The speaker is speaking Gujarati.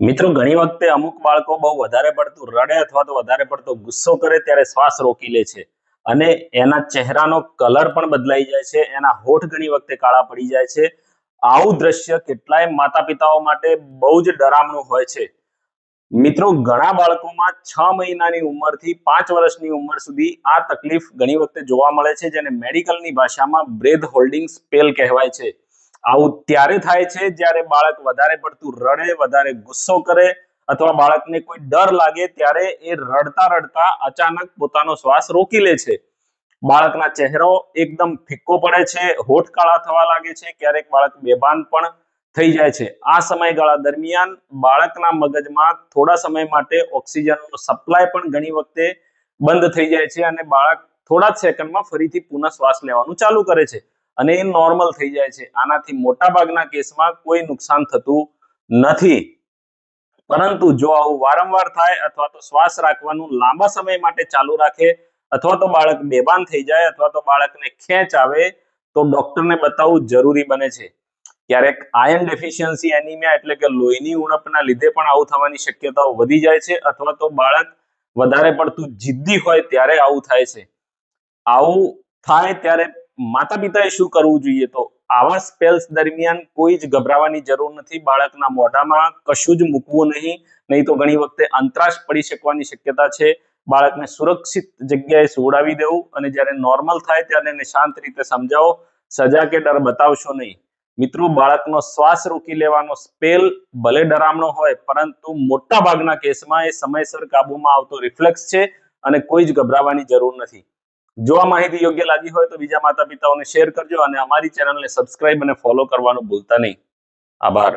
મિત્રો ઘણી વખતે અમુક બાળકો બહુ વધારે પડતું રડે અથવા તો વધારે પડતો ગુસ્સો કરે ત્યારે શ્વાસ રોકી લે છે અને એના ચહેરાનો કલર પણ બદલાઈ જાય છે, એના હોઠ ઘણી વખતે કાળા પડી જાય છે. આવું દ્રશ્ય કેટલાય માતા પિતાઓ માટે બહુ જ ડરામણું હોય છે. મિત્રો ઘણા બાળકોમાં 6 મહિનાની ઉંમરથી 5 વર્ષની ઉંમર સુધી આ તકલીફ ઘણી વખતે જોવા મળે છે, જેને મેડિકલની ભાષામાં બ્રેથ હોલ્ડિંગ સ્પેલ કહેવાય છે. આવું ત્યારે થાય છે જ્યારે બાળક વધારે પડતું રડે, વધારે ગુસ્સો કરે અથવા બાળકને કોઈ ડર લાગે ત્યારે એ રડતા રડતા અચાનક પોતાનો શ્વાસ રોકી લે છે. બાળકના ચહેરો એકદમ ફિક્કો પડે છે, હોઠ કાળા થવા લાગે છે, ક્યારેક બાળક બેભાન પણ થઈ જાય છે. આ સમયગાળા દરમિયાન બાળકના મગજમાં થોડા સમય માટે ઓક્સિજનનો સપ્લાય પણ ઘણી વખતે બંધ થઈ જાય છે અને બાળક થોડા જ સેકન્ડમાં ફરીથી પુનઃ શ્વાસ લેવાનું ચાલુ કરે છે અને એ નોર્મલ થઈ જાય છે. આનાથી મોટા ભાગના કેસમાં કોઈ નુકસાન થતું નથી. પરંતુ જો આવું વારંવાર થાય અથવા તો શ્વાસ રાખવાનું લાંબા સમય માટે ચાલુ રાખે અથવા તો બાળક બેભાન થઈ જાય અથવા તો બાળકને ખેંચ આવે તો ડોક્ટરને બતાવવું જરૂરી બને છે. ક્યારેક આયર્ન ડેફિશિયન્સી એનિમિયા એટલે કે લોહીની ઉણપના લીધે પણ આવું થવાની શક્યતાઓ વધી જાય છે અથવા તો બાળક વધારે પડતું જિદ્દી હોય ત્યારે આવું થાય છે. આવું થાય ત્યારે માતા પિતાએ શું કરવું જોઈએ? તો આવા સ્પેલ્સ દરમિયાન કોઈ જ ગભરાવાની જરૂર નથી. બાળકના મોઢામાં કશું જ મૂકવું નહીં તો ઘણી વખતે અંતરાશ પડી શકવાની શક્યતા છે. બાળકને સુરક્ષિત જગ્યાએ સુવડાવી દેવું અને જ્યારે નોર્મલ થાય ત્યારે એને શાંત રીતે સમજાવો. સજા કે ડર બતાવશો નહીં. મિત્રો, બાળકનો શ્વાસ રોકી લેવાનો સ્પેલ ભલે ડરામણો હોય પરંતુ મોટા ભાગના કેસમાં એ સમયસર કાબુમાં આવતો રિફ્લેક્સ છે અને કોઈ જ ગભરાવાની જરૂર નથી. જો આ માહિતી યોગ્ય લાગી હોય તો બીજા માતા પિતાઓને શેર કરજો અને અમારી ચેનલને સબસ્ક્રાઇબ અને ફોલો કરવાનું ભૂલતા નહીં. આભાર.